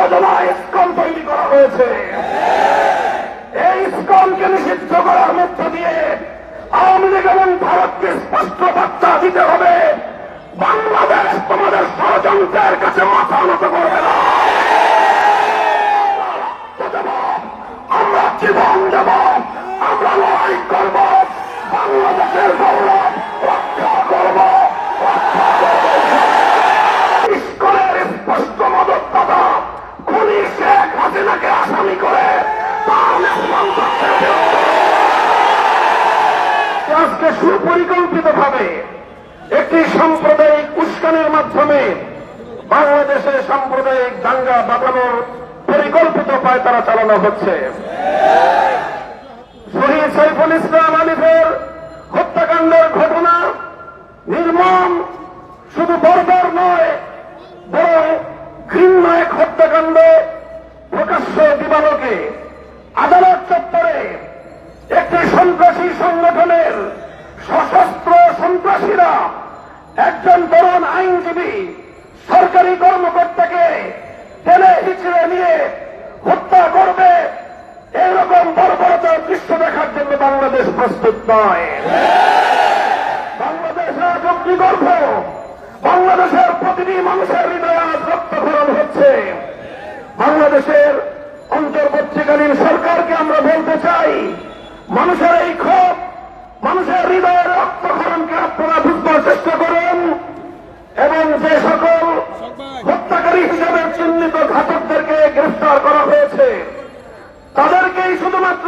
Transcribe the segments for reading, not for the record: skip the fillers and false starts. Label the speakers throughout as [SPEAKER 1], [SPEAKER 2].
[SPEAKER 1] প্রযোজনায় ইসকন তৈরি করা হয়েছে। এই ইসকনকে নিষিদ্ধ করার মধ্য দিয়ে আওয়ামী লীগ এবং ভারতকে স্পষ্ট বার্তা দিতে হবে, বাংলাদেশ তোমাদের ষড়যন্ত্রের কাছে মাথা নত করবে না। আমরা জীবন দেব, আমরা লড়াই করব, বাংলাদেশের গৌরব রক্ষা করব। ইসকনের স্পষ্ট মদতদাতা খুনি শেখ হাসিনাকে আসামি করে আজকে সুপরিকল্পিতভাবে একটি সাম্প্রদায়িক উস্কানির মাধ্যমে বাংলাদেশে সাম্প্রদায়িক দাঙ্গা বাঁধানোর পরিকল্পিত পায়তারা চালানো হচ্ছে। শহীদ সাইফুল ইসলাম আলিফের হত্যাকাণ্ডের ঘটনা নির্মম, শুধু বর্বর নয়, বরং ঘৃণ্য এক হত্যাকাণ্ড। প্রকাশ্য দিবালোকে আদালত চত্বরে একটি সন্ত্রাসী সংগঠনের সশস্ত্র সন্ত্রাসীরা একজন তরুণ আইনজীবী সরকারি কর্মকর্তাকে টেনে হিচড়ে নিয়ে হত্যা করবে, এরকম বর্বরতার দৃশ্য দেখার জন্য বাংলাদেশ প্রস্তুত নয়। বাংলাদেশ আজ অগ্নিগর্ভ, বাংলাদেশের প্রতিটি মানুষের হৃদয়ে আজ রক্তক্ষরণ হচ্ছে। বাংলাদেশের অন্তর্বর্তীকালীন সরকারকে আমরা বলতে চাই, মানুষের এই ক্ষোভ, মানুষের হৃদয়ের রক্তক্ষরণকে আপনারা বুঝবার চেষ্টা করুন এবং যে সকল হত্যাকারী হিসেবে চিহ্নিত ঘাতকদেরকে গ্রেফতার করা হয়েছে তাদেরকেই শুধুমাত্র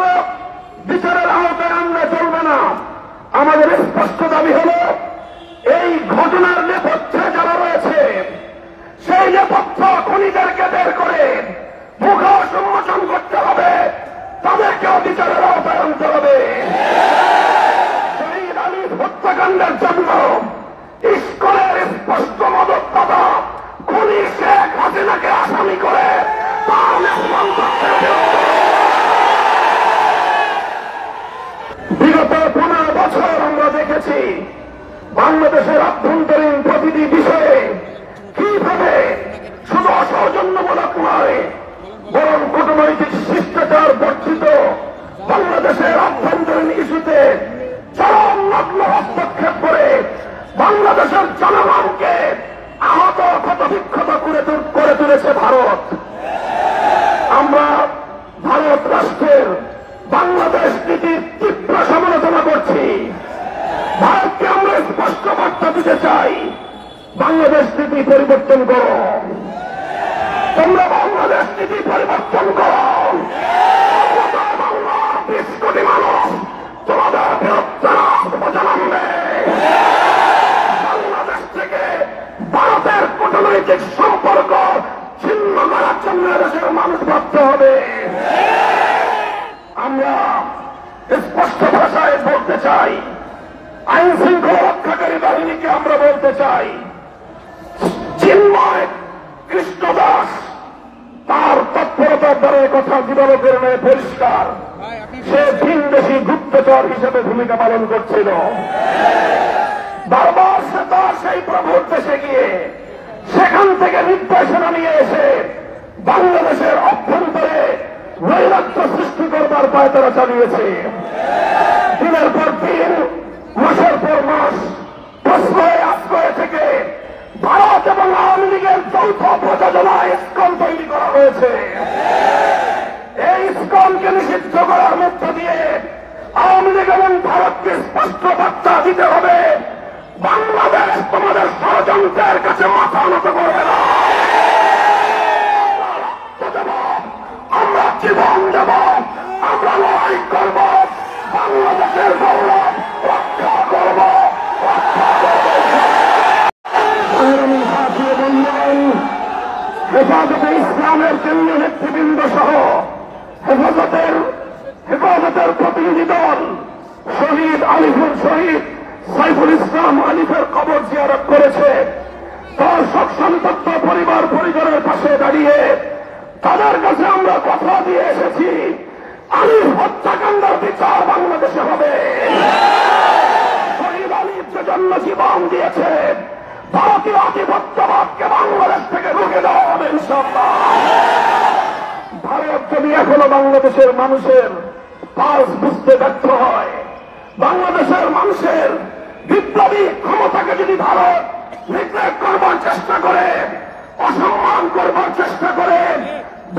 [SPEAKER 1] বিচারের আওতায় আনলে চলবে না। আমাদের স্পষ্ট দাবি হল, এই ঘটনার নেপথ্যে যারা রয়েছে সেই নেপথ্য খুনিদেরকে বের করে মুখ উন্মোচন করতে হবে, তাদেরকেও বিচারের আওতায় আনতে হবে। শহীদ আলিফ হত্যাকাণ্ডের জন্য ইসকনের স্পষ্ট মদতদাতা খুনি শেখ হাসিনাকে আসামি করে বিগত 15 বছর আমরা দেখেছি বাংলাদেশের আভ্যন্তরীণ প্রতিটি বিষয়ে কিভাবে শুধু অসৌজন্যমূলক নয় বরং কূটনৈতিক শিষ্টাচার বর্জিত বাংলাদেশের আভ্যন্তরীণ ইস্যুতে চরম নগ্ন হস্তক্ষেপ করে বাংলাদেশের জনগণকে আহত ক্ষতবিক্ষত করে তুলেছে ভারত। আমরা ভারত রাষ্ট্রের বাংলাদেশ নীতির তীব্র সমালোচনা করছি। ভারতকে আমরা স্পষ্ট বার্তা দিতে চাই, বাংলাদেশ নীতি পরিবর্তন করো, তোমরা বাংলাদেশ নীতি পরিবর্তন করো। 20 কোটি মানুষ তোমাদের বিরুদ্ধে জানাবে। বাংলাদেশ থেকে ভারতের কূটনৈতিক সম্পর্ক ছিন্ন করার জন্য দেশের মানুষ ভাবতে হবে। আমরা স্পষ্ট ভাষায় বলতে চাই, আইন শৃঙ্খলা রক্ষাকারী বাহিনীকে আমরা বলতে চাই, চিন্ময় কৃষ্ণ দাস তার তৎপরতার দ্বারা কথা দিবালোকের ন্যায় পরিষ্কার, সে ভিনদেশী গুপ্তচর হিসেবে ভূমিকা পালন করছিল। বারবার সে তার সেই প্রভুর দেশে গিয়ে সেখান থেকে নির্দেশনা নিয়ে এসে বাংলাদেশের অভ্যন্তরে নৈরাজ্য সৃষ্টি করবার পায়তারা চালিয়েছে। দিনের পর দিন, মাসের পর মাস প্রশ্রয় আশ্রয় থেকে ভারত এবং আওয়ামী লীগের যৌথ প্রযোজনায় ইসকন তৈরি করা হয়েছে। এই ইসকনকে নিষিদ্ধ করার মধ্য দিয়ে আওয়ামী লীগ এবং ভারতকে স্পষ্ট বার্তা দিতে হবে, বাংলাদেশ তোমাদের ষড়যন্ত্রের কাছে মাথা নত করবে না। আমরা জীবন দেব, আমরা লড়াই করব, বাংলাদেশের গৌরব রক্ষা করব। হেফাজতে ইসলামের কেন্দ্রীয় নেতৃবৃন্দ সহ হেফাজতের প্রতিনিধি দল শহীদ সাইফুল ইসলাম আলিফের কবর জিয়ারত করেছে। তার শোক সন্তপ্ত পরিবার পরিজনের পাশে দাঁড়িয়ে তাদের কাছে আমরা কথা দিয়ে এসেছি, আলিফ হত্যাকাণ্ডের বিচার বাংলাদেশে হবে। শহীদ আলিফ যে জন্য জীবন দিয়েছে, ভারতীয় আধিপত্যবাদকে বাংলাদেশ থেকে রুখে দেওয়া হবে ইনশাআল্লাহ। যদি এখনো বাংলাদেশের মানুষের পালস বুঝতে ব্যর্থ হয়, বাংলাদেশের মানুষের বিপ্লবী ক্ষমতাকে যদি ভারত নেগলেক্ট করবার চেষ্টা করে, অসম্মান করবার চেষ্টা করে,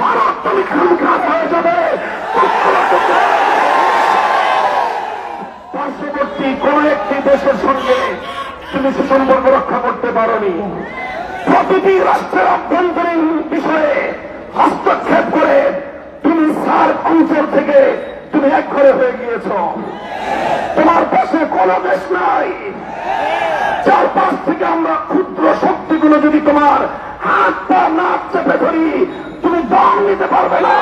[SPEAKER 1] ভারত তুমি খামখাত হয়ে যাবে। পার্শ্ববর্তী কোন একটি দেশের সঙ্গে তুমি সুসম্পর্ক রক্ষা করতে পারোনি। প্রতিটি রাষ্ট্রের অভ্যন্তরীণ বিষয়ে হস্তক্ষেপ করে তুমি সার্ক অঞ্চল থেকে তুমি একঘরে হয়ে গিয়েছ। তোমার পাশে কোন দেশ নাই। চারপাশ থেকে আমরা ক্ষুদ্র শক্তিগুলো যদি তোমার হাত পা নাক চেপে ধরি, তুমি দম নিতে পারবে না।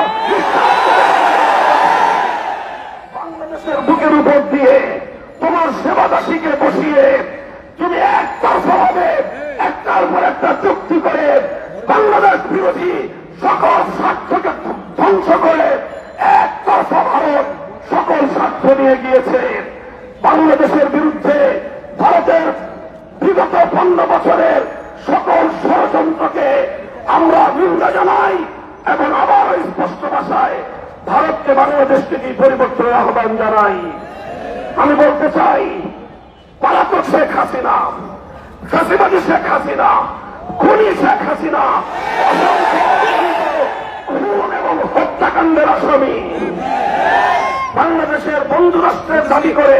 [SPEAKER 1] বাংলাদেশের বুকের উপর দিয়ে তোমার সেবাদাসীকে বসিয়ে তুমি একতরফাভাবে একটার পর একটা চুক্তি করে বাংলাদেশ বিরোধী সকল স্বার্থকে ধ্বংস করে একতরফা ভারত সকল স্বার্থ নিয়ে গিয়েছে। বাংলাদেশের বিরুদ্ধে ভারতের বিগত 15 বছরের সকল ষড়যন্ত্রকে আমরা নিন্দা জানাই এবং আবার স্পষ্ট ভাষায় ভারতকে বাংলাদেশ থেকে পরিবর্তনের আহ্বান জানাই। আমি বলতে চাই, পলাতক শেখ হাসিনা, ফ্যাসিবাদী শেখ হাসিনা, খুনি শেখ হাসিনা খুন এবং হত্যাকাণ্ডের আসামি। বাংলাদেশের বন্ধু রাষ্ট্রের দাবি করে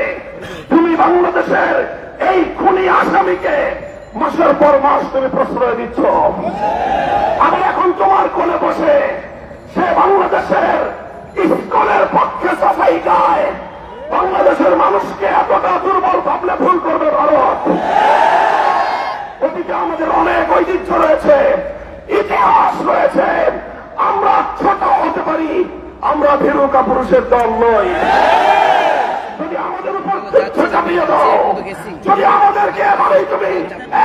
[SPEAKER 1] তুমি বাংলাদেশের এই খুনি আসামিকে মাসের পর মাস তুমি প্রশ্রয় দিচ্ছ। আমি এখন তোমার কোলে বসে সে বাংলাদেশের ইসকনের পক্ষে সাফাই গায়। বাংলাদেশের মানুষকে এতটা দুর্বল ভাবলে ভুল করবে ভারত। ওদিকে আমাদের অনেক ঐতিহ্য রয়েছে, ইতিহাস রয়েছে। আমরা ছোট হতে পারি, আমরা ভীরু কাপুরুষের দল নই। যদি আমাদের উপর চাপিয়ে দাও, যদি আমাদেরকে এভাবেই তুমি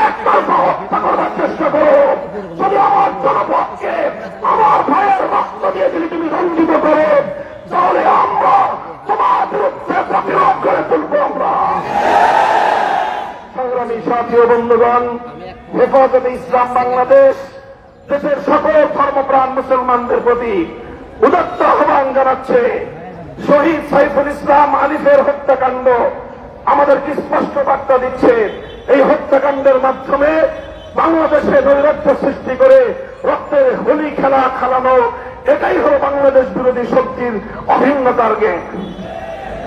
[SPEAKER 1] একতরফা হত্যা করবার চেষ্টা করো, যদি আমার জনপদকে আমার ভাইয়ের রক্ত দিয়ে যদি তুমি রঞ্জিত করো, তাহলে আমরা তোমার বিরুদ্ধে প্রতিরোধ করে তুলব। আমরা সংগ্রামী সাথী ও বন্ধুগণ, হেফাজতে ইসলাম বাংলাদেশ দেশের সকল ধর্মপ্রাণ মুসলমানদের প্রতি উদাত্ত আহ্বান জানাচ্ছে। শহীদ সাইফুল ইসলাম আলিফের হত্যাকাণ্ড আমাদেরকে স্পষ্ট বার্তা দিচ্ছে। এই হত্যাকাণ্ডের মাধ্যমে বাংলাদেশে নৈরাজ্য সৃষ্টি করে রক্তের হোলি খেলা খেলানো, এটাই হল বাংলাদেশ বিরোধী শক্তির অভিন্ন টার্গেট।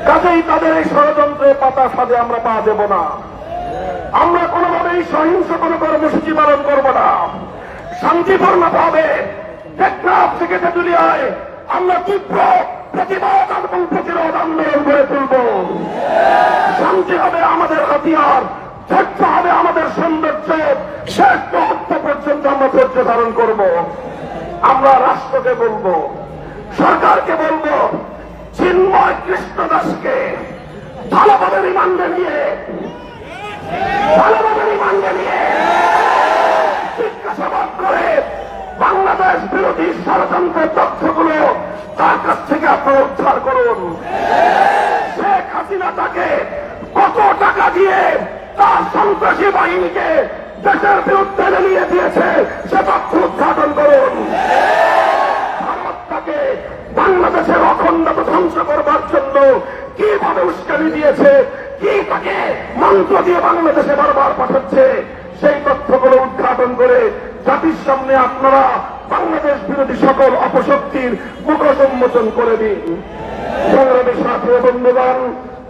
[SPEAKER 1] কাজেই তাদের এই ষড়যন্ত্রের পাতা ফাঁদে আমরা পা দেব না। আমরা কোনোভাবেই সহিংস কোনো কর্মসূচি পালন করব না। শান্তিপূর্ণভাবে টেকনাফ থেকে তেঁতুলিয়ায় আমরা তীব্র প্রতিবাদ এবং প্রতিরোধ আন্দোলন গড়ে তুলব। শান্তি হবে আমাদের হাতিয়ার, ধৈর্য হবে আমাদের সৌন্দর্য। শেষ মুহূর্ত পর্যন্ত আমরা ধৈর্য ধারণ করব। আমরা রাষ্ট্রকে বলবো, সরকারকে বলবো, চিন্ময় কৃষ্ণ দাসকে ভালোভাবে রিমান্ডে নিয়ে জিজ্ঞাসাবাদ করে বাংলাদেশ বিরোধী ষড়যন্ত্রের তথ্যগুলো তার কাছ থেকে আপনারা উদ্ধার করুন। শেখ হাসিনা তাকে কত টাকা দিয়ে তার সন্ত্রাসী বাহিনীকে দেশের বিরুদ্ধে নিয়ে দিয়েছে সে তথ্য উদ্ঘাটন করুন। ভারত তাকে বাংলাদেশের অখণ্ডতা ধ্বংস করবার জন্য কিভাবে উস্কানি দিয়েছে, কি তাকে মন্ত্র দিয়ে বাংলাদেশে বারবার পাঠাচ্ছে, সেই তথ্যগুলো উদ্ঘাটন করে জাতির সামনে আপনারা বাংলাদেশ বিরোধী সকল অপশক্তির মুখোশ উন্মোচন করে দিন। সংগ্রামী সাথী ও বন্ধুগণ,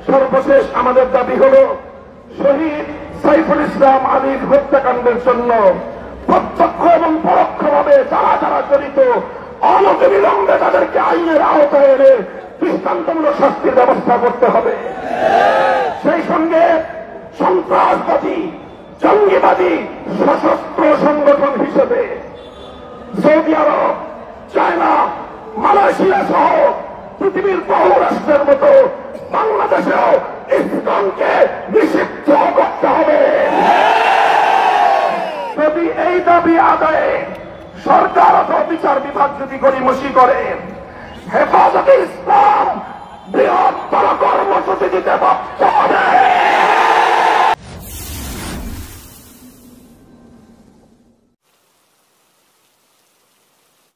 [SPEAKER 1] সর্বশেষ আমাদের দাবি হল শহীদ সাইফুল ইসলাম আলীর হত্যাকাণ্ডের জন্য প্রত্যক্ষ এবং পরোক্ষভাবে যারা যারা জড়িত অনতিবিলম্বে তাদেরকে আইনের আওতায় এনে দৃষ্টান্তমূলক শাস্তির ব্যবস্থা করতে হবে। সেই সঙ্গে সন্ত্রাসবাদী, জঙ্গিবাদী সশস্ত্র সংগঠন হিসেবে সৌদি আরব, চায়না, মালয়েশিয়া সহ পৃথিবীর বহু রাষ্ট্রের মতো বাংলাদেশেও ইসকনকে নিষিদ্ধ করতে হবে। যদি এই দাবি আদায়ে সরকার অথবা বিচার বিভাগ যদি গড়িমসি করে, হেফাজতে ইসলাম বৃহত্তর কর্মসূচি দিতে বাধ্য হবে।